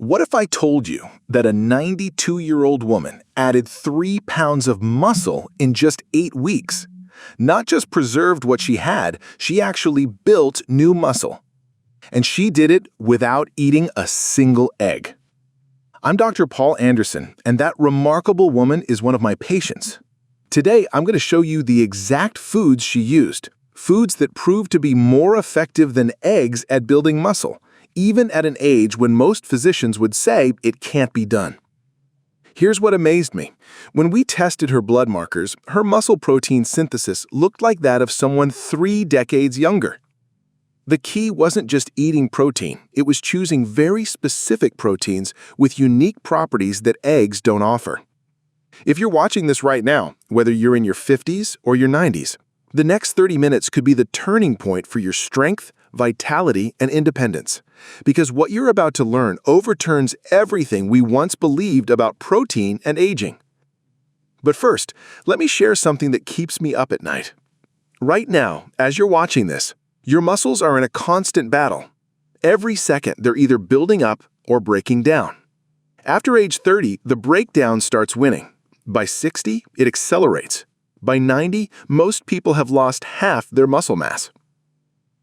What if I told you that a 92-year-old woman added 3 pounds of muscle in just 8 weeks? Not just preserved what she had, she actually built new muscle. And she did it without eating a single egg. I'm Dr. Paul Anderson, and that remarkable woman is one of my patients. Today, I'm going to show you the exact foods she used, foods that prove to be more effective than eggs at building muscle, even at an age when most physicians would say it can't be done. Here's what amazed me. When we tested her blood markers, her muscle protein synthesis looked like that of someone 3 decades younger. The key wasn't just eating protein, it was choosing very specific proteins with unique properties that eggs don't offer. If you're watching this right now, whether you're in your 50s or your 90s, the next 30 minutes could be the turning point for your strength, vitality, and independence. Because what you're about to learn overturns everything we once believed about protein and aging. But first, let me share something that keeps me up at night. Right now, as you're watching this, your muscles are in a constant battle. Every second, they're either building up or breaking down. After age 30, the breakdown starts winning. By 60, it accelerates. By 90, most people have lost half their muscle mass.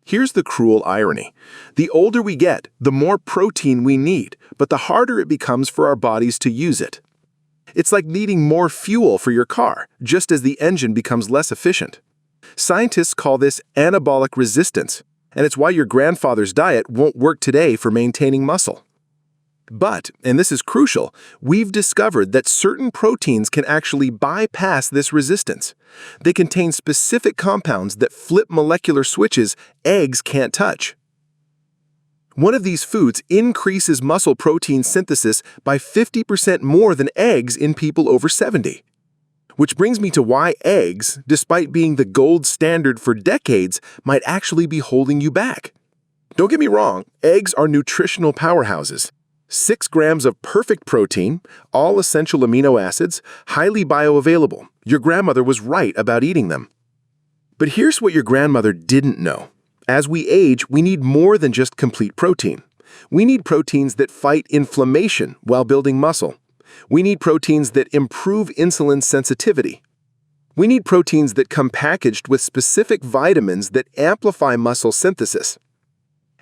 Here's the cruel irony. The older we get, the more protein we need, but the harder it becomes for our bodies to use it. It's like needing more fuel for your car, just as the engine becomes less efficient. Scientists call this anabolic resistance, and it's why your grandfather's diet won't work today for maintaining muscle. But, and this is crucial, we've discovered that certain proteins can actually bypass this resistance. They contain specific compounds that flip molecular switches eggs can't touch. One of these foods increases muscle protein synthesis by 50% more than eggs in people over 70. Which brings me to why eggs, despite being the gold standard for decades, might actually be holding you back. Don't get me wrong, eggs are nutritional powerhouses. 6 grams of perfect protein, all essential amino acids, highly bioavailable. Your grandmother was right about eating them. But here's what your grandmother didn't know. As we age, we need more than just complete protein. We need proteins that fight inflammation while building muscle. We need proteins that improve insulin sensitivity. We need proteins that come packaged with specific vitamins that amplify muscle synthesis.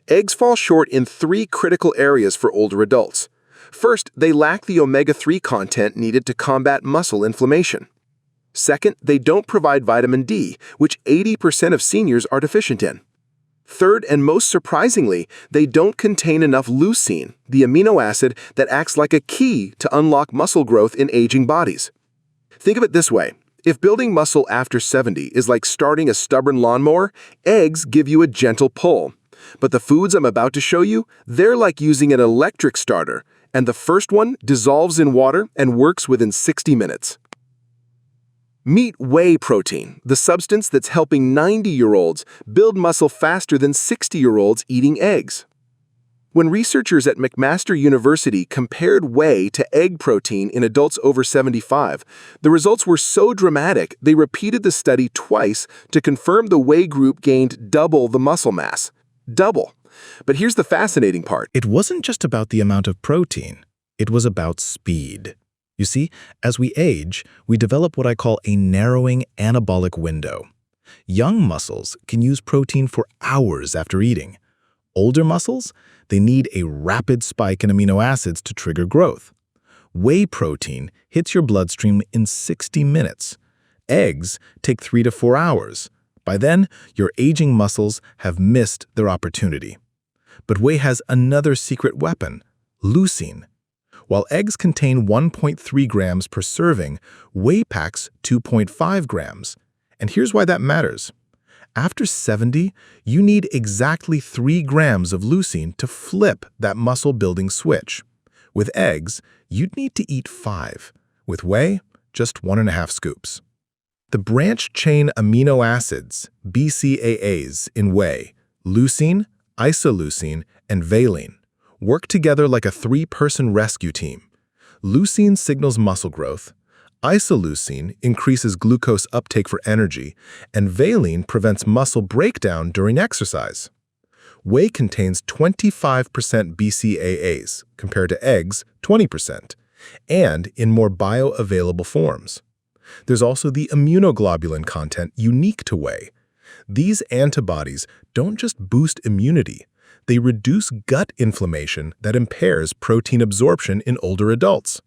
Eggs fall short in 3 critical areas for older adults. First, they lack the omega-3 content needed to combat muscle inflammation. Second, they don't provide vitamin D, which 80% of seniors are deficient in. Third, and most surprisingly, they don't contain enough leucine, the amino acid that acts like a key to unlock muscle growth in aging bodies. Think of it this way. If building muscle after 70 is like starting a stubborn lawnmower, eggs give you a gentle pull. But the foods I'm about to show you, they're like using an electric starter, and the first one dissolves in water and works within 60 minutes. Meet whey protein, the substance that's helping 90-year-olds build muscle faster than 60-year-olds eating eggs. When researchers at McMaster University compared whey to egg protein in adults over 75, the results were so dramatic they repeated the study twice to confirm the whey group gained double the muscle mass. Double. But here's the fascinating part. It wasn't just about the amount of protein. It was about speed. You see, as we age, we develop what I call a narrowing anabolic window. Young muscles can use protein for hours after eating. Older muscles, they need a rapid spike in amino acids to trigger growth. Whey protein hits your bloodstream in 60 minutes. Eggs take 3 to 4 hours. By then, your aging muscles have missed their opportunity. But whey has another secret weapon, leucine. While eggs contain 1.3 grams per serving, whey packs 2.5 grams. And here's why that matters. After 70, you need exactly 3 grams of leucine to flip that muscle-building switch. With eggs, you'd need to eat 5. With whey, just 1.5 scoops. The branched-chain amino acids, BCAAs, in whey, leucine, isoleucine, and valine, work together like a 3-person rescue team. Leucine signals muscle growth, isoleucine increases glucose uptake for energy, and valine prevents muscle breakdown during exercise. Whey contains 25% BCAAs, compared to eggs, 20%, and in more bioavailable forms. There's also the immunoglobulin content unique to whey. These antibodies don't just boost immunity, they reduce gut inflammation that impairs protein absorption in older adults.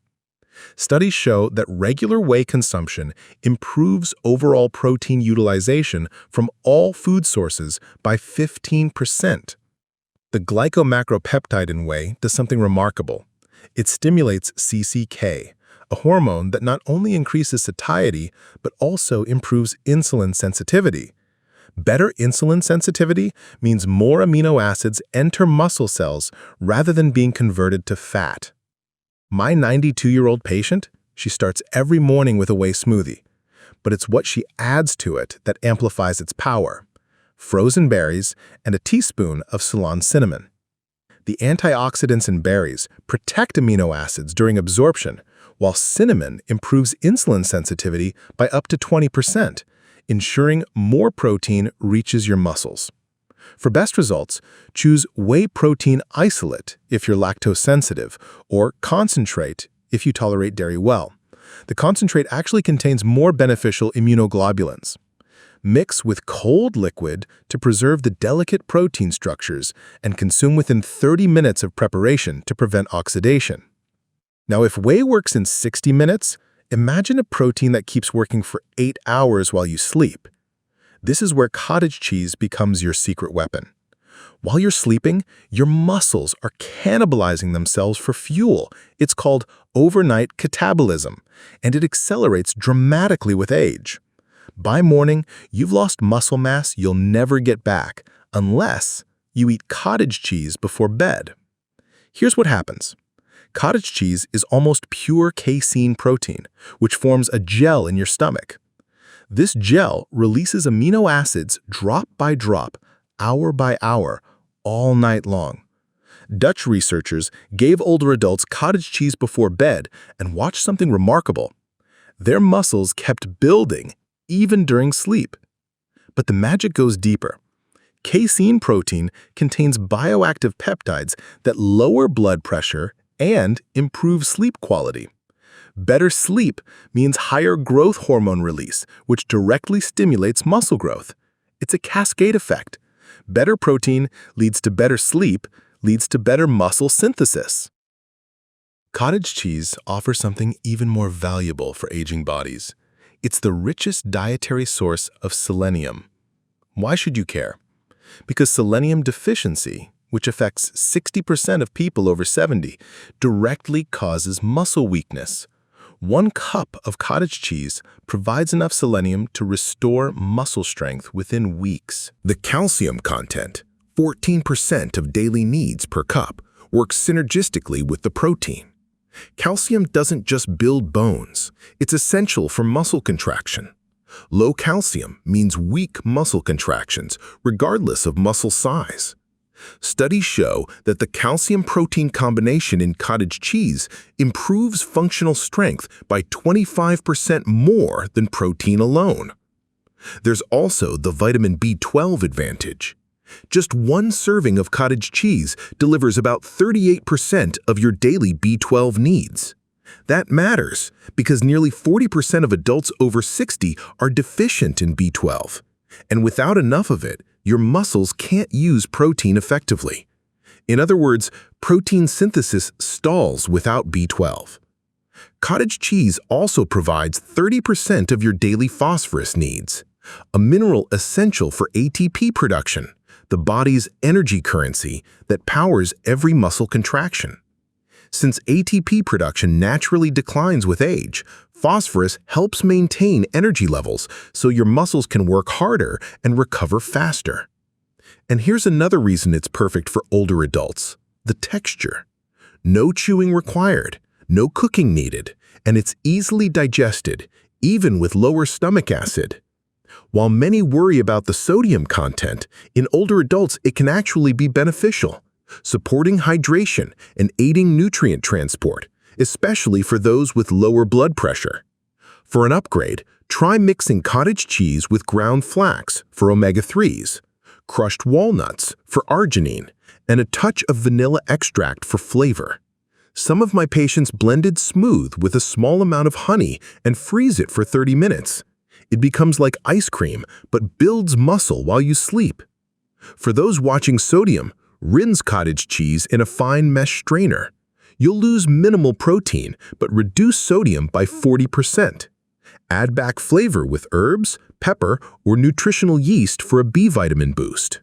Studies show that regular whey consumption improves overall protein utilization from all food sources by 15%. The glycomacropeptide in whey does something remarkable. It stimulates CCK, a hormone that not only increases satiety but also improves insulin sensitivity. Better insulin sensitivity means more amino acids enter muscle cells rather than being converted to fat. My 92-year-old patient, she starts every morning with a whey smoothie, but it's what she adds to it that amplifies its power: frozen berries and a teaspoon of Ceylon cinnamon. The antioxidants in berries protect amino acids during absorption, while cinnamon improves insulin sensitivity by up to 20%, ensuring more protein reaches your muscles. For best results, choose whey protein isolate if you're lactose sensitive, or concentrate if you tolerate dairy well. The concentrate actually contains more beneficial immunoglobulins. Mix with cold liquid to preserve the delicate protein structures and consume within 30 minutes of preparation to prevent oxidation. Now, if whey works in 60 minutes, imagine a protein that keeps working for 8 hours while you sleep. This is where cottage cheese becomes your secret weapon. While you're sleeping, your muscles are cannibalizing themselves for fuel. It's called overnight catabolism, and it accelerates dramatically with age. By morning, you've lost muscle mass you'll never get back unless you eat cottage cheese before bed. Here's what happens. Cottage cheese is almost pure casein protein, which forms a gel in your stomach. This gel releases amino acids drop by drop, hour by hour, all night long. Dutch researchers gave older adults cottage cheese before bed and watched something remarkable. Their muscles kept building even during sleep. But the magic goes deeper. Casein protein contains bioactive peptides that lower blood pressure and improve sleep quality. Better sleep means higher growth hormone release, which directly stimulates muscle growth. It's a cascade effect. Better protein leads to better sleep, leads to better muscle synthesis. Cottage cheese offers something even more valuable for aging bodies. It's the richest dietary source of selenium. Why should you care? Because selenium deficiency, which affects 60% of people over 70, directly causes muscle weakness. 1 cup of cottage cheese provides enough selenium to restore muscle strength within weeks. The calcium content, 14% of daily needs per cup, works synergistically with the protein. Calcium doesn't just build bones, it's essential for muscle contraction. Low calcium means weak muscle contractions, regardless of muscle size. Studies show that the calcium-protein combination in cottage cheese improves functional strength by 25% more than protein alone. There's also the vitamin B12 advantage. Just 1 serving of cottage cheese delivers about 38% of your daily B12 needs. That matters because nearly 40% of adults over 60 are deficient in B12, and without enough of it, your muscles can't use protein effectively. In other words, protein synthesis stalls without B12. Cottage cheese also provides 30% of your daily phosphorus needs, a mineral essential for ATP production, the body's energy currency that powers every muscle contraction. Since ATP production naturally declines with age, phosphorus helps maintain energy levels so your muscles can work harder and recover faster. And here's another reason it's perfect for older adults: the texture. No chewing required, no cooking needed, and it's easily digested, even with lower stomach acid. While many worry about the sodium content, in older adults it can actually be beneficial, supporting hydration and aiding nutrient transport, especially for those with lower blood pressure. For an upgrade, try mixing cottage cheese with ground flax for omega-3s. crushed walnuts for arginine, and a touch of vanilla extract for flavor. Some of my patients blended smooth with a small amount of honey and freeze it for 30 minutes. It becomes like ice cream, but builds muscle while you sleep. For those watching sodium, rinse cottage cheese in a fine mesh strainer. You'll lose minimal protein, but reduce sodium by 40%. Add back flavor with herbs, pepper, or nutritional yeast for a B vitamin boost.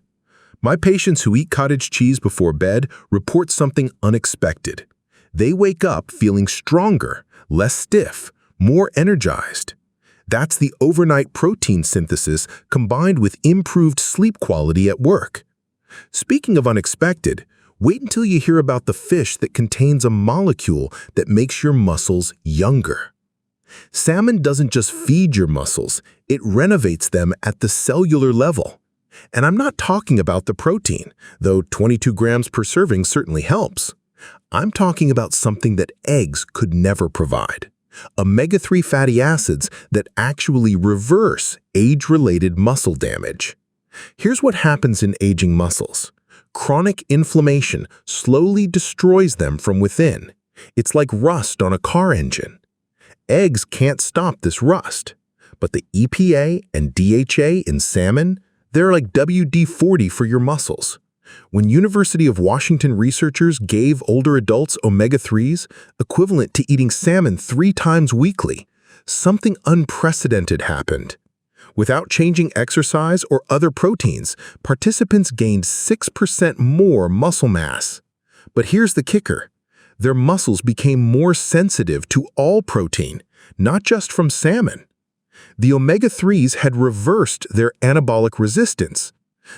My patients who eat cottage cheese before bed report something unexpected. They wake up feeling stronger, less stiff, more energized. That's the overnight protein synthesis combined with improved sleep quality at work. Speaking of unexpected, wait until you hear about the fish that contains a molecule that makes your muscles younger. Salmon doesn't just feed your muscles, it renovates them at the cellular level. And I'm not talking about the protein, though 22 grams per serving certainly helps. I'm talking about something that eggs could never provide. Omega-3 fatty acids that actually reverse age-related muscle damage. Here's what happens in aging muscles. Chronic inflammation slowly destroys them from within. It's like rust on a car engine. Eggs can't stop this rust, but the EPA and DHA in salmon, they're like WD-40 for your muscles. When University of Washington researchers gave older adults omega-3s, equivalent to eating salmon 3 times weekly, something unprecedented happened. Without changing exercise or other proteins, participants gained 6% more muscle mass. But here's the kicker. Their muscles became more sensitive to all protein, not just from salmon. The omega-3s had reversed their anabolic resistance.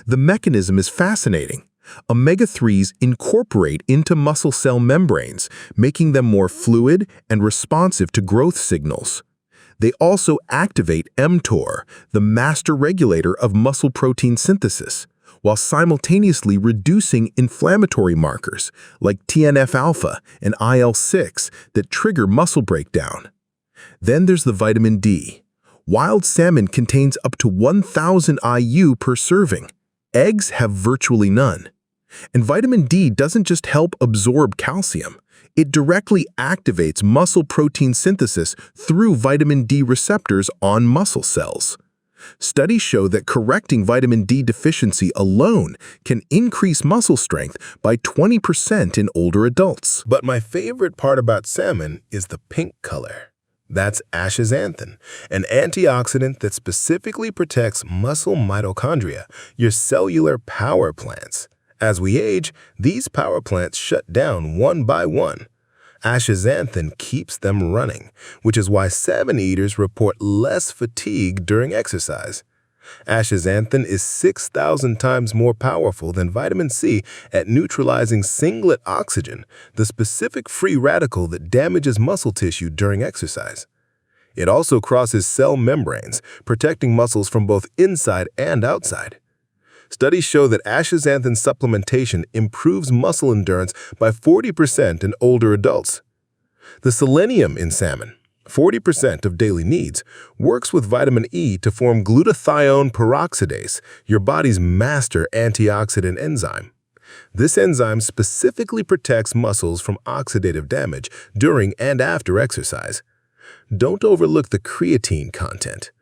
The mechanism is fascinating. Omega-3s incorporate into muscle cell membranes, making them more fluid and responsive to growth signals. They also activate mTOR, the master regulator of muscle protein synthesis, while simultaneously reducing inflammatory markers like TNF-alpha and IL-6 that trigger muscle breakdown. Then there's the vitamin D. Wild salmon contains up to 1,000 IU per serving. Eggs have virtually none. And vitamin D doesn't just help absorb calcium. It directly activates muscle protein synthesis through vitamin D receptors on muscle cells. Studies show that correcting vitamin D deficiency alone can increase muscle strength by 20% in older adults. But my favorite part about salmon is the pink color. That's astaxanthin, an antioxidant that specifically protects muscle mitochondria, your cellular power plants. As we age, these power plants shut down one by one. Astaxanthin keeps them running, which is why salmon eaters report less fatigue during exercise. Astaxanthin is 6,000 times more powerful than vitamin C at neutralizing singlet oxygen, the specific free radical that damages muscle tissue during exercise. It also crosses cell membranes, protecting muscles from both inside and outside. Studies show that astaxanthin supplementation improves muscle endurance by 40% in older adults. The selenium in salmon, 40% of daily needs, works with vitamin E to form glutathione peroxidase, your body's master antioxidant enzyme. This enzyme specifically protects muscles from oxidative damage during and after exercise. Don't overlook the creatine content.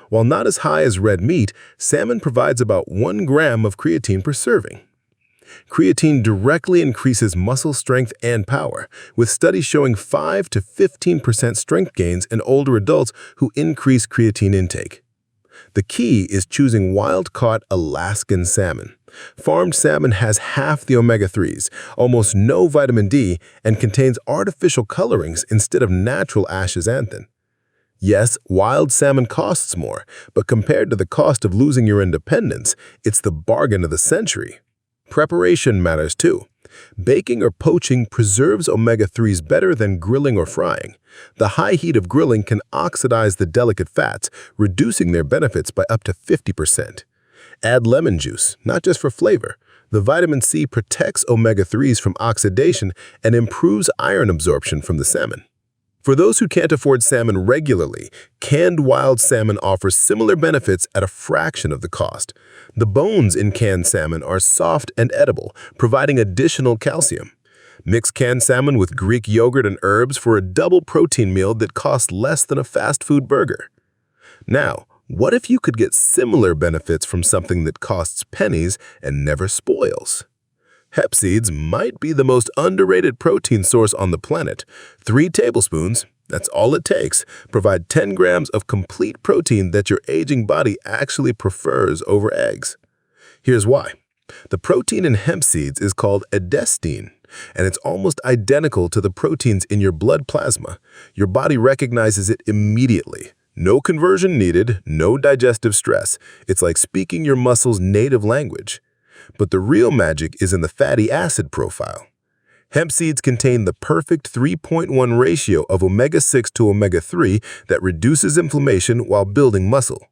While not as high as red meat, salmon provides about 1 gram of creatine per serving. Creatine directly increases muscle strength and power, with studies showing 5 to 15% strength gains in older adults who increase creatine intake. The key is choosing wild-caught Alaskan salmon. Farmed salmon has half the omega-3s, almost no vitamin D, and contains artificial colorings instead of natural astaxanthin. Yes, wild salmon costs more, but compared to the cost of losing your independence, it's the bargain of the century. Preparation matters too. Baking or poaching preserves omega-3s better than grilling or frying. The high heat of grilling can oxidize the delicate fats, reducing their benefits by up to 50%. Add lemon juice, not just for flavor. The vitamin C protects omega-3s from oxidation and improves iron absorption from the salmon. For those who can't afford salmon regularly, canned wild salmon offers similar benefits at a fraction of the cost. The bones in canned salmon are soft and edible, providing additional calcium. Mix canned salmon with Greek yogurt and herbs for a double protein meal that costs less than a fast food burger. Now, what if you could get similar benefits from something that costs pennies and never spoils? Hemp seeds might be the most underrated protein source on the planet. 3 tablespoons, that's all it takes, provide 10 grams of complete protein that your aging body actually prefers over eggs. Here's why. The protein in hemp seeds is called edestine, and it's almost identical to the proteins in your blood plasma. Your body recognizes it immediately. No conversion needed, no digestive stress. It's like speaking your muscles' native language. But the real magic is in the fatty acid profile. Hemp seeds contain the perfect 3.1 ratio of omega-6 to omega-3 that reduces inflammation while building muscle.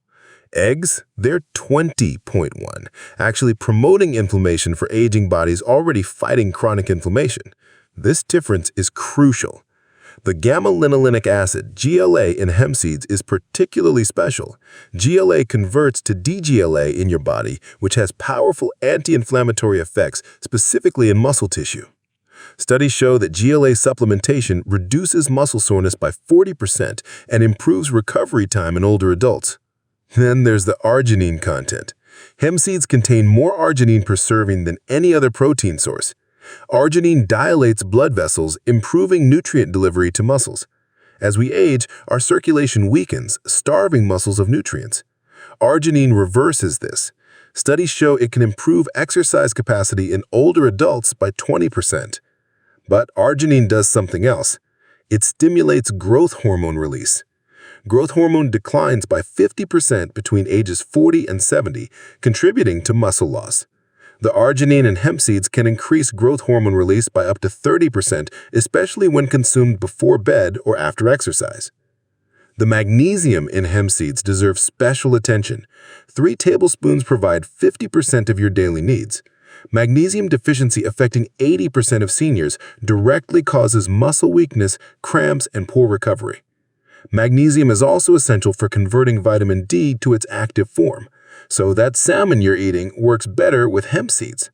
Eggs, they're 20.1, actually promoting inflammation for aging bodies already fighting chronic inflammation. This difference is crucial. The gamma-linolenic acid, GLA, in hemp seeds is particularly special. GLA converts to DGLA in your body, which has powerful anti-inflammatory effects, specifically in muscle tissue. Studies show that GLA supplementation reduces muscle soreness by 40% and improves recovery time in older adults. Then there's the arginine content. Hemp seeds contain more arginine per serving than any other protein source. Arginine dilates blood vessels, improving nutrient delivery to muscles. As we age, our circulation weakens, starving muscles of nutrients. Arginine reverses this. Studies show it can improve exercise capacity in older adults by 20%. But arginine does something else. It stimulates growth hormone release. Growth hormone declines by 50% between ages 40 and 70, contributing to muscle loss. The arginine in hemp seeds can increase growth hormone release by up to 30%, especially when consumed before bed or after exercise. The magnesium in hemp seeds deserves special attention. 3 tablespoons provide 50% of your daily needs. Magnesium deficiency affecting 80% of seniors directly causes muscle weakness, cramps, and poor recovery. Magnesium is also essential for converting vitamin D to its active form. So that salmon you're eating works better with hemp seeds.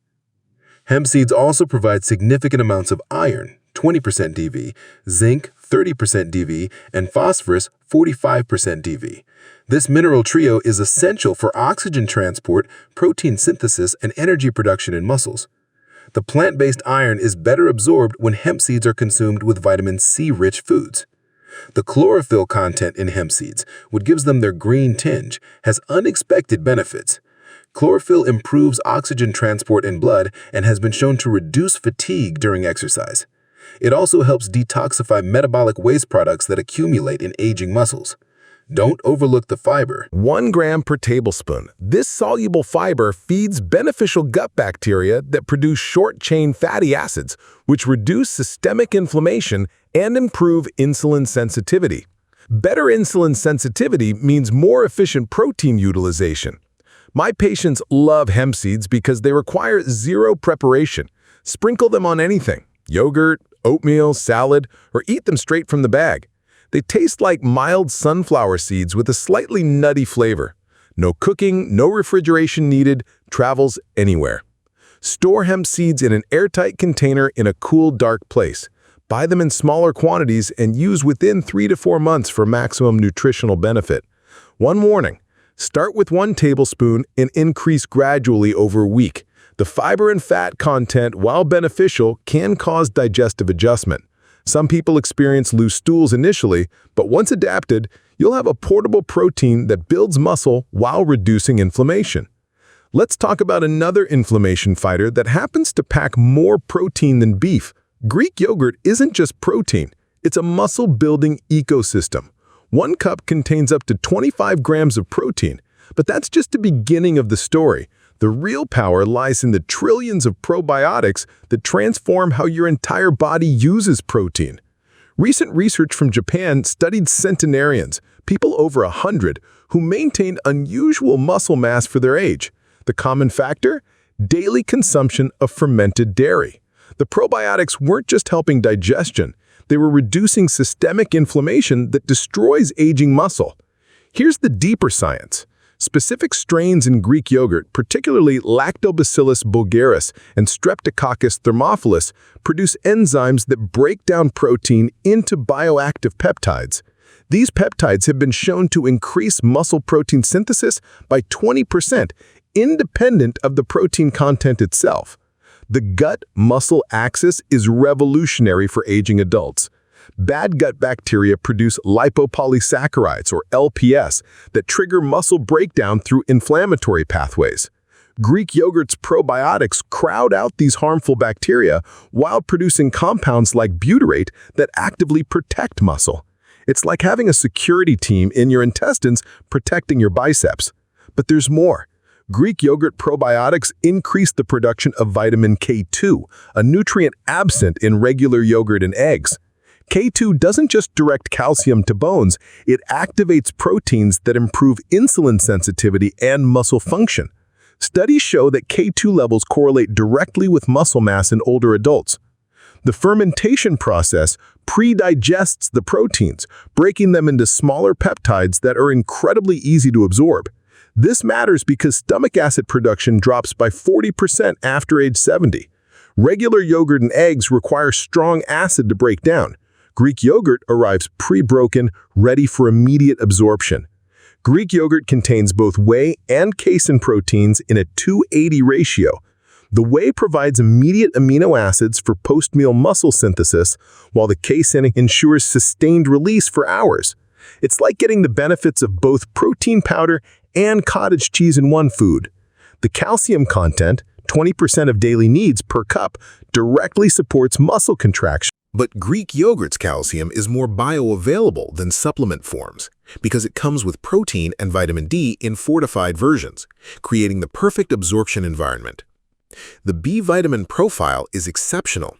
Hemp seeds also provide significant amounts of iron, 20% DV, zinc, 30% DV, and phosphorus, 45% DV. This mineral trio is essential for oxygen transport, protein synthesis, and energy production in muscles. The plant-based iron is better absorbed when hemp seeds are consumed with vitamin C-rich foods. The chlorophyll content in hemp seeds, what gives them their green tinge, has unexpected benefits. Chlorophyll improves oxygen transport in blood and has been shown to reduce fatigue during exercise. It also helps detoxify metabolic waste products that accumulate in aging muscles. Don't overlook the fiber. 1 gram per tablespoon. This soluble fiber feeds beneficial gut bacteria that produce short-chain fatty acids, which reduce systemic inflammation and improve insulin sensitivity. Better insulin sensitivity means more efficient protein utilization. My patients love hemp seeds because they require 0 preparation. Sprinkle them on anything, yogurt, oatmeal, salad, or eat them straight from the bag. They taste like mild sunflower seeds with a slightly nutty flavor. No cooking, no refrigeration needed, travels anywhere. Store hemp seeds in an airtight container in a cool, dark place. Buy them in smaller quantities and use within 3 to 4 months for maximum nutritional benefit. One warning, start with 1 tablespoon and increase gradually over a week. The fiber and fat content, while beneficial, can cause digestive adjustment. Some people experience loose stools initially, but once adapted, you'll have a portable protein that builds muscle while reducing inflammation. Let's talk about another inflammation fighter that happens to pack more protein than beef. Greek yogurt isn't just protein, it's a muscle-building ecosystem. 1 cup contains up to 25 grams of protein, but that's just the beginning of the story. The real power lies in the trillions of probiotics that transform how your entire body uses protein. Recent research from Japan studied centenarians, people over 100, who maintained unusual muscle mass for their age. The common factor? Daily consumption of fermented dairy. The probiotics weren't just helping digestion, They were reducing systemic inflammation that destroys aging muscle. Here's the deeper science. Specific strains in Greek yogurt, particularly Lactobacillus bulgaris and Streptococcus thermophilus, produce enzymes that break down protein into bioactive peptides. These peptides have been shown to increase muscle protein synthesis by 20%, independent of the protein content itself. The gut-muscle axis is revolutionary for aging adults. Bad gut bacteria produce lipopolysaccharides, or LPS, that trigger muscle breakdown through inflammatory pathways. Greek yogurt's probiotics crowd out these harmful bacteria while producing compounds like butyrate that actively protect muscle. It's like having a security team in your intestines protecting your biceps. But there's more. Greek yogurt probiotics increase the production of vitamin K2, a nutrient absent in regular yogurt and eggs. K2 doesn't just direct calcium to bones, it activates proteins that improve insulin sensitivity and muscle function. Studies show that K2 levels correlate directly with muscle mass in older adults. The fermentation process pre-digests the proteins, breaking them into smaller peptides that are incredibly easy to absorb. This matters because stomach acid production drops by 40% after age 70. Regular yogurt and eggs require strong acid to break down. Greek yogurt arrives pre-broken, ready for immediate absorption. Greek yogurt contains both whey and casein proteins in a 2:80 ratio. The whey provides immediate amino acids for post-meal muscle synthesis, while the casein ensures sustained release for hours. It's like getting the benefits of both protein powder and cottage cheese in one food. The calcium content, 20% of daily needs per cup, directly supports muscle contraction. But Greek yogurt's calcium is more bioavailable than supplement forms because it comes with protein and vitamin D in fortified versions, creating the perfect absorption environment. The B vitamin profile is exceptional.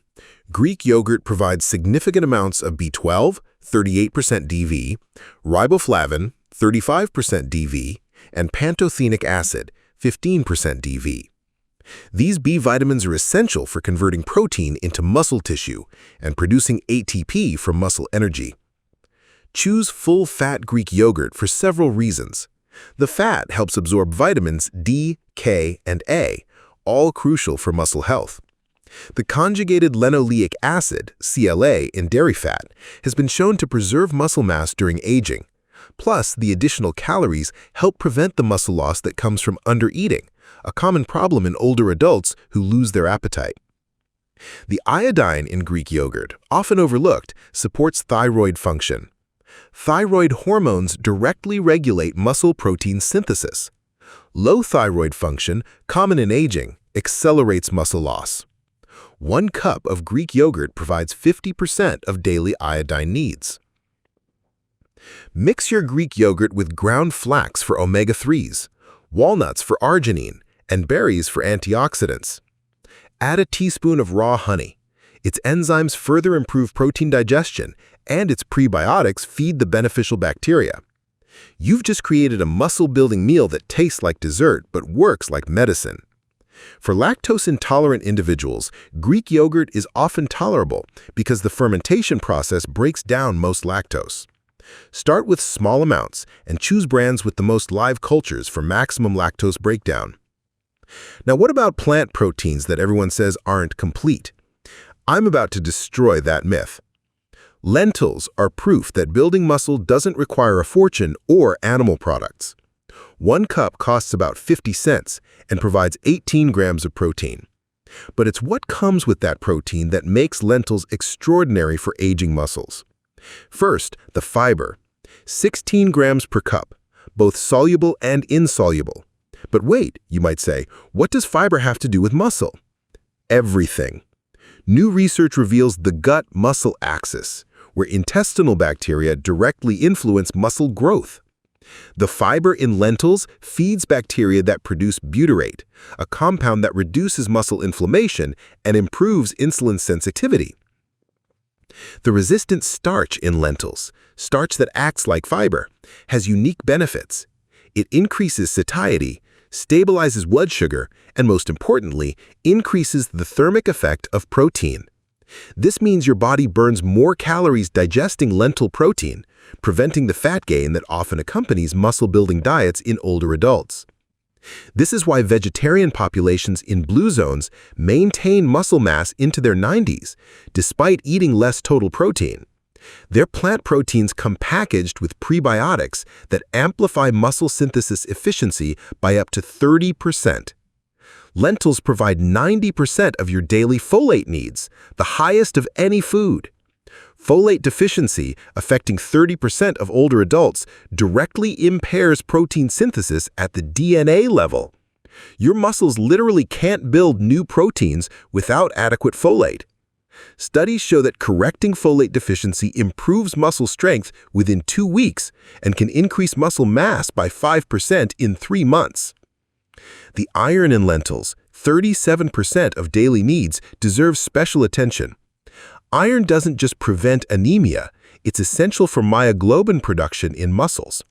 Greek yogurt provides significant amounts of B12, 38% DV, riboflavin, 35% DV, and pantothenic acid, 15% DV. These B vitamins are essential for converting protein into muscle tissue and producing ATP from muscle energy. Choose full-fat Greek yogurt for several reasons. The fat helps absorb vitamins D, K, and A, all crucial for muscle health. The conjugated linoleic acid, CLA, in dairy fat has been shown to preserve muscle mass during aging. Plus, the additional calories help prevent the muscle loss that comes from undereating, a common problem in older adults who lose their appetite. The iodine in Greek yogurt, often overlooked, supports thyroid function. Thyroid hormones directly regulate muscle protein synthesis. Low thyroid function, common in aging, accelerates muscle loss. 1 cup of Greek yogurt provides 50% of daily iodine needs. Mix your Greek yogurt with ground flax for omega-3s, walnuts for arginine, and berries for antioxidants. Add a teaspoon of raw honey. Its enzymes further improve protein digestion, and its prebiotics feed the beneficial bacteria. You've just created a muscle-building meal that tastes like dessert but works like medicine. For lactose-intolerant individuals, Greek yogurt is often tolerable because the fermentation process breaks down most lactose. Start with small amounts and choose brands with the most live cultures for maximum lactose breakdown. Now, what about plant proteins that everyone says aren't complete? I'm about to destroy that myth. Lentils are proof that building muscle doesn't require a fortune or animal products. 1 cup costs about 50 cents and provides 18 grams of protein. But it's what comes with that protein that makes lentils extraordinary for aging muscles. First, the fiber. 16 grams per cup, both soluble and insoluble. But wait, you might say, what does fiber have to do with muscle? Everything. New research reveals the gut-muscle axis, where intestinal bacteria directly influence muscle growth. The fiber in lentils feeds bacteria that produce butyrate, a compound that reduces muscle inflammation and improves insulin sensitivity. The resistant starch in lentils, starch that acts like fiber, has unique benefits. It increases satiety, stabilizes blood sugar, and most importantly, increases the thermic effect of protein. This means your body burns more calories digesting lentil protein, preventing the fat gain that often accompanies muscle-building diets in older adults. This is why vegetarian populations in blue zones maintain muscle mass into their 90s, despite eating less total protein. Their plant proteins come packaged with prebiotics that amplify muscle synthesis efficiency by up to 30%. Lentils provide 90% of your daily folate needs, the highest of any food. Folate deficiency, affecting 30% of older adults, directly impairs protein synthesis at the DNA level. Your muscles literally can't build new proteins without adequate folate. Studies show that correcting folate deficiency improves muscle strength within 2 weeks and can increase muscle mass by 5% in 3 months. The iron in lentils, 37% of daily needs, deserves special attention. Iron doesn't just prevent anemia, it's essential for myoglobin production in muscles.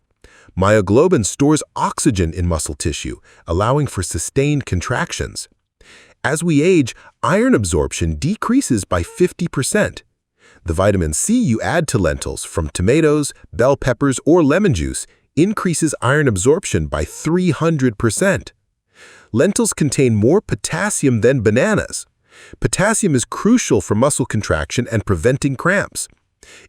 Myoglobin stores oxygen in muscle tissue, allowing for sustained contractions. As we age, iron absorption decreases by 50%. The vitamin C you add to lentils from tomatoes, bell peppers, or lemon juice increases iron absorption by 300%. Lentils contain more potassium than bananas. Potassium is crucial for muscle contraction and preventing cramps.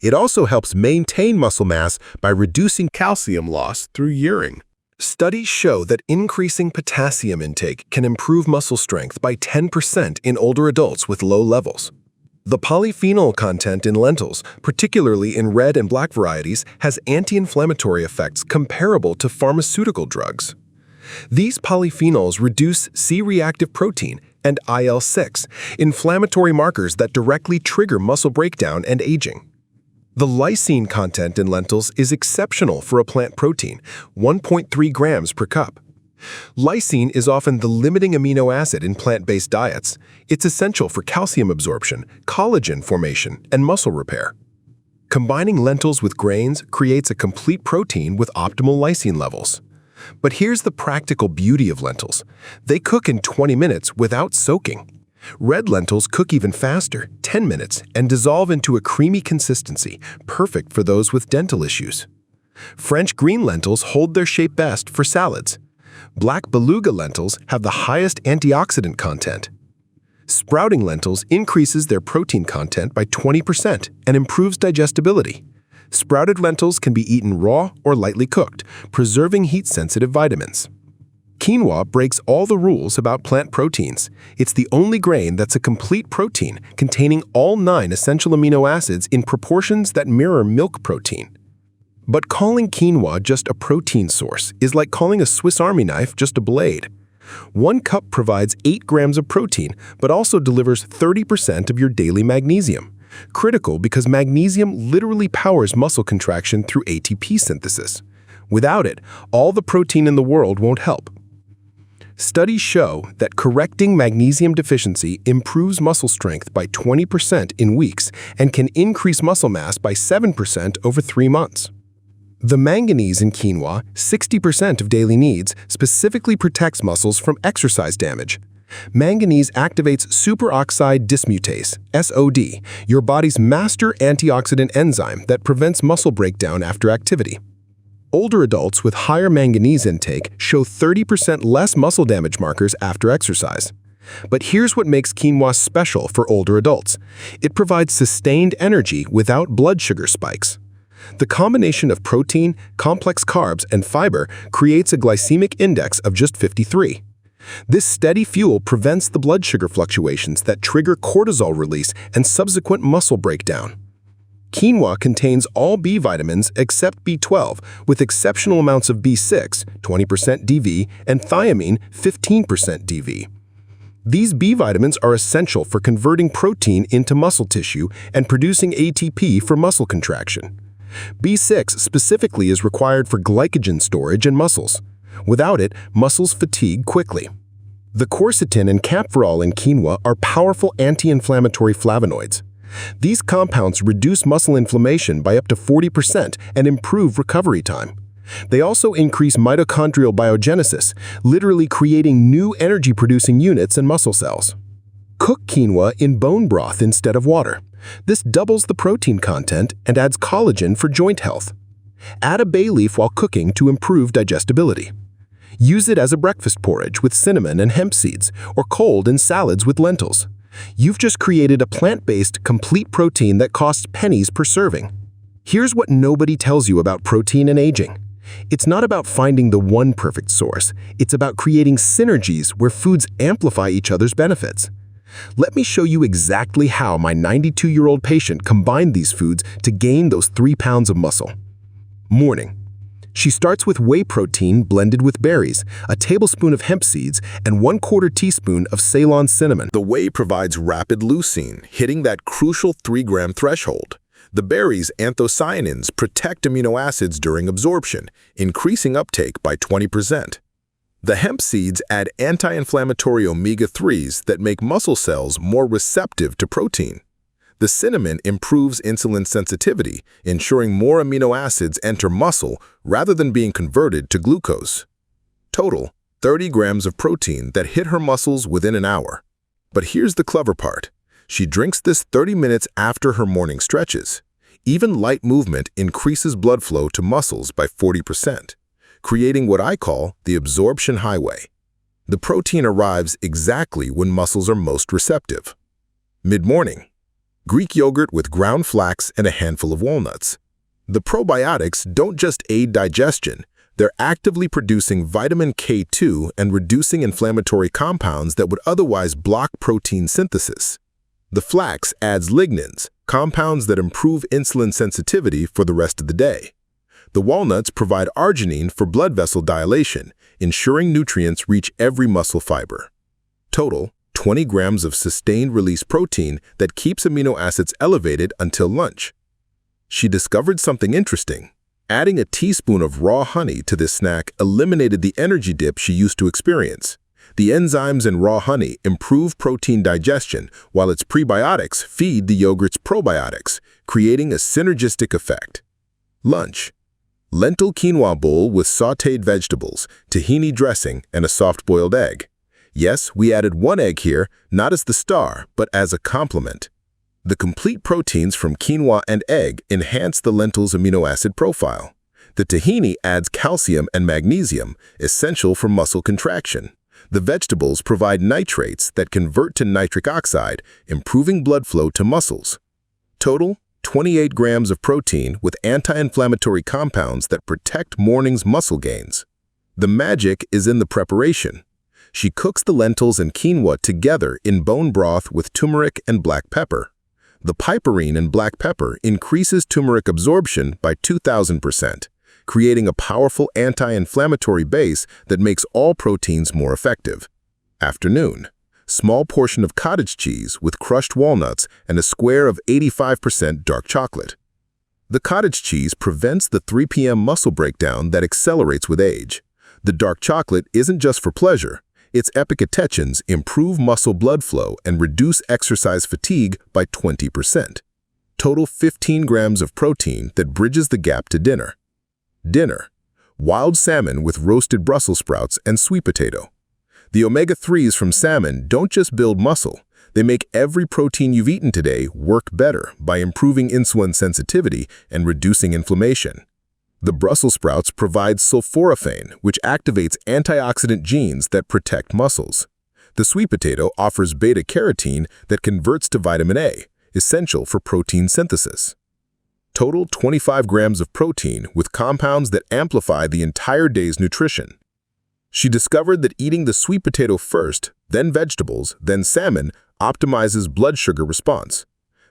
It also helps maintain muscle mass by reducing calcium loss through urine. Studies show that increasing potassium intake can improve muscle strength by 10% in older adults with low levels. The polyphenol content in lentils, particularly in red and black varieties, has anti-inflammatory effects comparable to pharmaceutical drugs. These polyphenols reduce C-reactive protein and IL-6, inflammatory markers that directly trigger muscle breakdown and aging. The lysine content in lentils is exceptional for a plant protein, 1.3 grams per cup. Lysine is often the limiting amino acid in plant-based diets. It's essential for calcium absorption, collagen formation, and muscle repair. Combining lentils with grains creates a complete protein with optimal lysine levels. But here's the practical beauty of lentils. They cook in 20 minutes without soaking. Red lentils cook even faster, 10 minutes, and dissolve into a creamy consistency, perfect for those with dental issues. French green lentils hold their shape best for salads. Black beluga lentils have the highest antioxidant content. Sprouting lentils increases their protein content by 20% and improves digestibility. Sprouted lentils can be eaten raw or lightly cooked, preserving heat-sensitive vitamins. Quinoa breaks all the rules about plant proteins. It's the only grain that's a complete protein, containing all 9 essential amino acids in proportions that mirror milk protein. But calling quinoa just a protein source is like calling a Swiss Army knife just a blade. 1 cup provides 8 grams of protein, but also delivers 30% of your daily magnesium. Critical because magnesium literally powers muscle contraction through ATP synthesis. Without it, all the protein in the world won't help. Studies show that correcting magnesium deficiency improves muscle strength by 20% in weeks and can increase muscle mass by 7% over 3 months. The manganese in quinoa, 60% of daily needs, specifically protects muscles from exercise damage. Manganese activates superoxide dismutase, SOD, your body's master antioxidant enzyme that prevents muscle breakdown after activity. Older adults with higher manganese intake show 30% less muscle damage markers after exercise. But here's what makes quinoa special for older adults. It provides sustained energy without blood sugar spikes. The combination of protein, complex carbs, and fiber creates a glycemic index of just 53. This steady fuel prevents the blood sugar fluctuations that trigger cortisol release and subsequent muscle breakdown. Quinoa contains all B vitamins except B12, with exceptional amounts of B6, 20% DV, and thiamine, 15% DV. These B vitamins are essential for converting protein into muscle tissue and producing ATP for muscle contraction. B6 specifically is required for glycogen storage in muscles. Without it, muscles fatigue quickly. The quercetin and camphorol in quinoa are powerful anti-inflammatory flavonoids. These compounds reduce muscle inflammation by up to 40% and improve recovery time. They also increase mitochondrial biogenesis, literally creating new energy-producing units and muscle cells. Cook quinoa in bone broth instead of water. This doubles the protein content and adds collagen for joint health. Add a bay leaf while cooking to improve digestibility. Use it as a breakfast porridge with cinnamon and hemp seeds, or cold in salads with lentils. You've just created a plant-based, complete protein that costs pennies per serving. Here's what nobody tells you about protein and aging. It's not about finding the one perfect source. It's about creating synergies where foods amplify each other's benefits. Let me show you exactly how my 92-year-old patient combined these foods to gain those 3 pounds of muscle. Morning. She starts with whey protein blended with berries, a tablespoon of hemp seeds, and 1/4 teaspoon of Ceylon cinnamon. The whey provides rapid leucine, hitting that crucial 3-gram threshold. The berries' anthocyanins protect amino acids during absorption, increasing uptake by 20%. The hemp seeds add anti-inflammatory omega-3s that make muscle cells more receptive to protein. The cinnamon improves insulin sensitivity, ensuring more amino acids enter muscle rather than being converted to glucose. Total, 30 grams of protein that hit her muscles within an hour. But here's the clever part. She drinks this 30 minutes after her morning stretches. Even light movement increases blood flow to muscles by 40%, creating what I call the absorption highway. The protein arrives exactly when muscles are most receptive. Mid-morning. Greek yogurt with ground flax and a handful of walnuts. The probiotics don't just aid digestion, they're actively producing vitamin K2 and reducing inflammatory compounds that would otherwise block protein synthesis. The flax adds lignans, compounds that improve insulin sensitivity for the rest of the day. The walnuts provide arginine for blood vessel dilation, ensuring nutrients reach every muscle fiber. Total, 20 grams of sustained-release protein that keeps amino acids elevated until lunch. She discovered something interesting. Adding a teaspoon of raw honey to this snack eliminated the energy dip she used to experience. The enzymes in raw honey improve protein digestion, while its prebiotics feed the yogurt's probiotics, creating a synergistic effect. Lunch. Lentil quinoa bowl with sautéed vegetables, tahini dressing, and a soft-boiled egg. Yes, we added 1 egg here, not as the star, but as a complement. The complete proteins from quinoa and egg enhance the lentil's amino acid profile. The tahini adds calcium and magnesium, essential for muscle contraction. The vegetables provide nitrates that convert to nitric oxide, improving blood flow to muscles. Total, 28 grams of protein with anti-inflammatory compounds that protect morning's muscle gains. The magic is in the preparation. She cooks the lentils and quinoa together in bone broth with turmeric and black pepper. The piperine in black pepper increases turmeric absorption by 2,000%, creating a powerful anti-inflammatory base that makes all proteins more effective. Afternoon. Small portion of cottage cheese with crushed walnuts and a square of 85% dark chocolate. The cottage cheese prevents the 3 p.m. muscle breakdown that accelerates with age. The dark chocolate isn't just for pleasure. Its epicatechins improve muscle blood flow and reduce exercise fatigue by 20%. Total 15 grams of protein that bridges the gap to dinner. Dinner. Wild salmon with roasted Brussels sprouts and sweet potato. The omega-3s from salmon don't just build muscle, they make every protein you've eaten today work better by improving insulin sensitivity and reducing inflammation. The Brussels sprouts provide sulforaphane, which activates antioxidant genes that protect muscles. The sweet potato offers beta-carotene that converts to vitamin A, essential for protein synthesis. Total 25 grams of protein with compounds that amplify the entire day's nutrition. She discovered that eating the sweet potato first, then vegetables, then salmon, optimizes blood sugar response.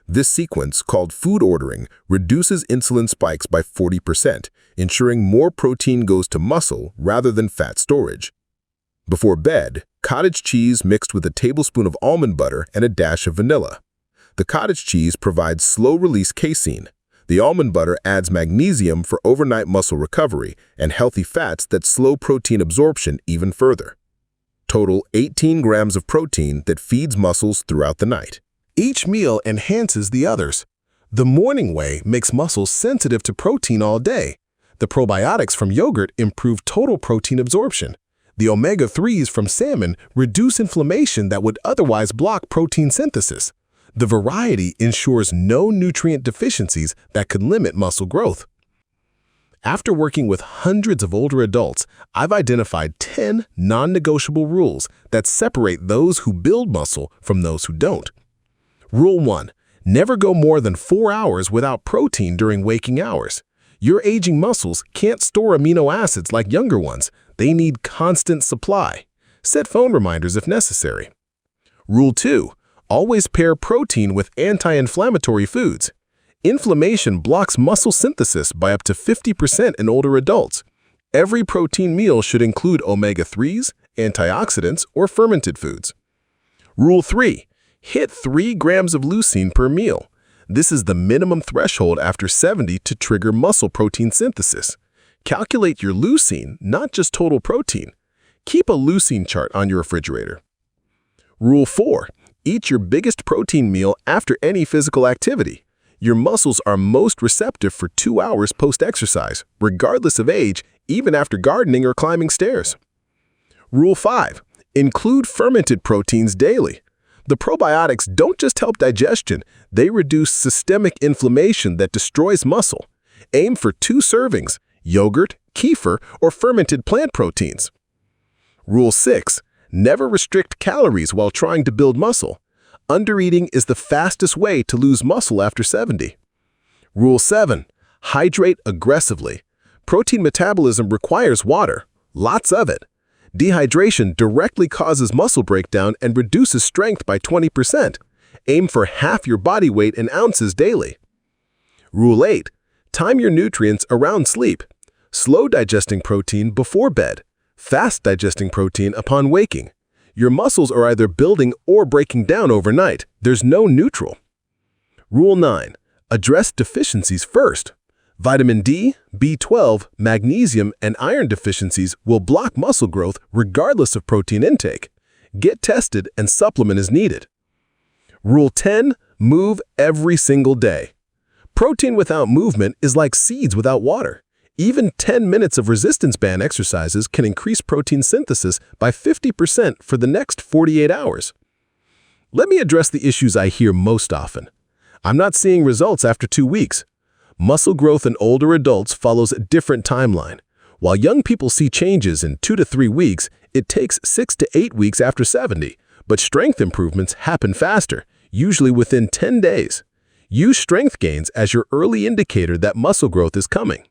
This sequence, called food ordering, reduces insulin spikes by 40%, ensuring more protein goes to muscle rather than fat storage. Before bed, cottage cheese mixed with a tablespoon of almond butter and a dash of vanilla. The cottage cheese provides slow-release casein. The almond butter adds magnesium for overnight muscle recovery and healthy fats that slow protein absorption even further. Total 18 grams of protein that feeds muscles throughout the night. Each meal enhances the others. The morning whey makes muscles sensitive to protein all day. The probiotics from yogurt improve total protein absorption. The omega-3s from salmon reduce inflammation that would otherwise block protein synthesis. The variety ensures no nutrient deficiencies that could limit muscle growth. After working with hundreds of older adults, I've identified 10 non-negotiable rules that separate those who build muscle from those who don't. Rule 1. Never go more than 4 hours without protein during waking hours. Your aging muscles can't store amino acids like younger ones. They need constant supply. Set phone reminders if necessary. Rule 2. Always pair protein with anti-inflammatory foods. Inflammation blocks muscle synthesis by up to 50% in older adults. Every protein meal should include omega-3s, antioxidants, or fermented foods. Rule 3. Hit 3 grams of leucine per meal. This is the minimum threshold after 70 to trigger muscle protein synthesis. Calculate your leucine, not just total protein. Keep a leucine chart on your refrigerator. Rule 4. Eat your biggest protein meal after any physical activity. Your muscles are most receptive for 2 hours post-exercise, regardless of age, even after gardening or climbing stairs. Rule 5. Include fermented proteins daily. The probiotics don't just help digestion, they reduce systemic inflammation that destroys muscle. Aim for 2 servings, yogurt, kefir, or fermented plant proteins. Rule 6. Never restrict calories while trying to build muscle. Undereating is the fastest way to lose muscle after 70. Rule 7. Hydrate aggressively. Protein metabolism requires water, lots of it. Dehydration directly causes muscle breakdown and reduces strength by 20%. Aim for half your body weight in ounces daily. Rule 8. Time your nutrients around sleep. Slow digesting protein before bed. Fast digesting protein upon waking. Your muscles are either building or breaking down overnight. There's no neutral. Rule 9. Address deficiencies first. Vitamin D, B12, magnesium, and iron deficiencies will block muscle growth regardless of protein intake. Get tested and supplement as needed. Rule 10. Move every single day. Protein without movement is like seeds without water. Even 10 minutes of resistance band exercises can increase protein synthesis by 50% for the next 48 hours. Let me address the issues I hear most often. I'm not seeing results after 2 weeks. Muscle growth in older adults follows a different timeline. While young people see changes in 2 to 3 weeks, it takes 6 to 8 weeks after 70, but strength improvements happen faster, usually within 10 days. Use strength gains as your early indicator that muscle growth is coming.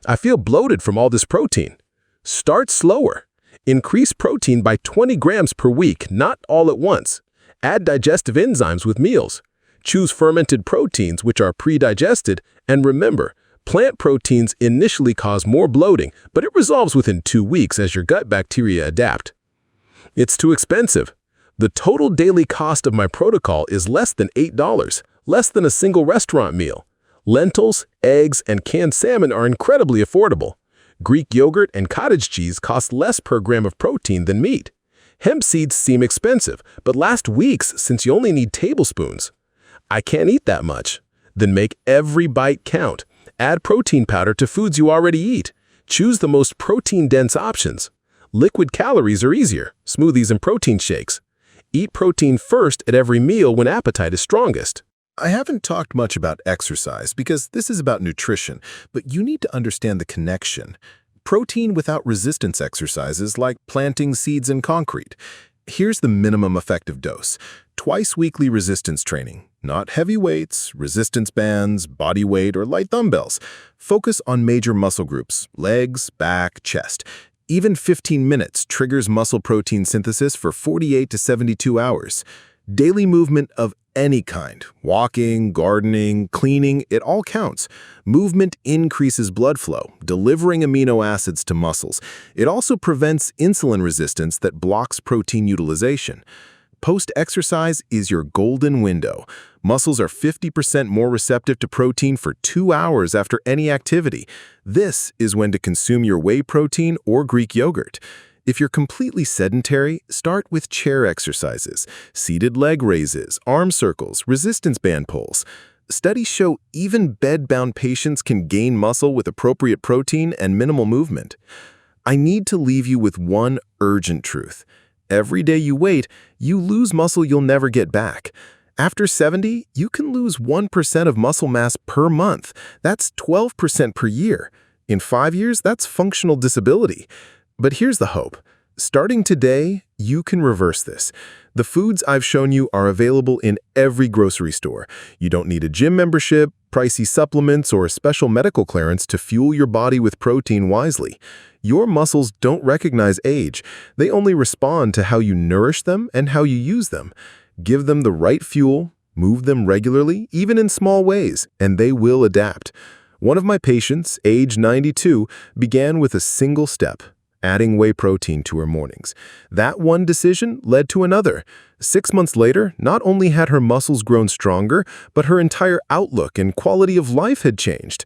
I feel bloated from all this protein. Start slower. Increase protein by 20 grams per week, not all at once. Add digestive enzymes with meals. Choose fermented proteins which are pre-digested, and remember, plant proteins initially cause more bloating, but it resolves within 2 weeks as your gut bacteria adapt. It's too expensive. The total daily cost of my protocol is less than $8, less than a single restaurant meal. Lentils, eggs, and canned salmon are incredibly affordable. Greek yogurt and cottage cheese cost less per gram of protein than meat. Hemp seeds seem expensive, but last week's since you only need tablespoons. I can't eat that much. Then make every bite count. Add protein powder to foods you already eat. Choose the most protein-dense options. Liquid calories are easier, smoothies and protein shakes. Eat protein first at every meal when appetite is strongest. I haven't talked much about exercise because this is about nutrition, but you need to understand the connection. Protein without resistance exercises like planting seeds in concrete. Here's the minimum effective dose. Twice weekly resistance training. Not heavy weights, resistance bands, body weight, or light dumbbells. Focus on major muscle groups, legs, back, chest. Even 15 minutes triggers muscle protein synthesis for 48 to 72 hours. Daily movement of any kind, walking, gardening, cleaning, it all counts. Movement increases blood flow, delivering amino acids to muscles. It also prevents insulin resistance that blocks protein utilization. Post-exercise is your golden window. Muscles are 50% more receptive to protein for 2 hours after any activity. This is when to consume your whey protein or Greek yogurt. If you're completely sedentary, start with chair exercises, seated leg raises, arm circles, resistance band pulls. Studies show even bed-bound patients can gain muscle with appropriate protein and minimal movement. I need to leave you with one urgent truth. Every day you wait, you lose muscle you'll never get back. After 70, you can lose 1% of muscle mass per month. That's 12% per year. In 5 years, that's functional disability. But here's the hope. Starting today, you can reverse this. The foods I've shown you are available in every grocery store. You don't need a gym membership, pricey supplements, or special medical clearance to fuel your body with protein wisely. Your muscles don't recognize age. They only respond to how you nourish them and how you use them. Give them the right fuel, move them regularly, even in small ways, and they will adapt. One of my patients, age 92, began with a single step: adding whey protein to her mornings. That one decision led to another. 6 months later, not only had her muscles grown stronger, but her entire outlook and quality of life had changed.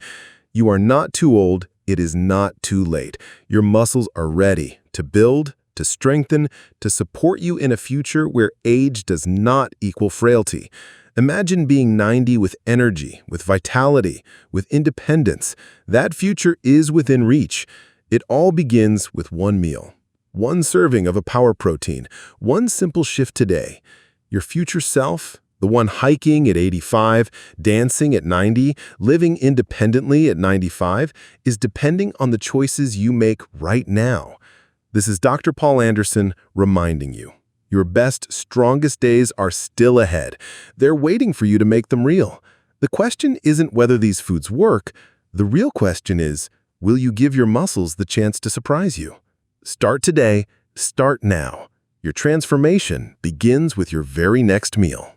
You are not too old. It is not too late. Your muscles are ready to build, to strengthen, to support you in a future where age does not equal frailty. Imagine being 90 with energy, with vitality, with independence. That future is within reach. It all begins with one meal, one serving of a power protein, one simple shift today. Your future self, the one hiking at 85, dancing at 90, living independently at 95, is depending on the choices you make right now. This is Dr. Paul Anderson reminding you. Your best, strongest days are still ahead. They're waiting for you to make them real. The question isn't whether these foods work. The real question is, will you give your muscles the chance to surprise you? Start today. Start now. Your transformation begins with your very next meal.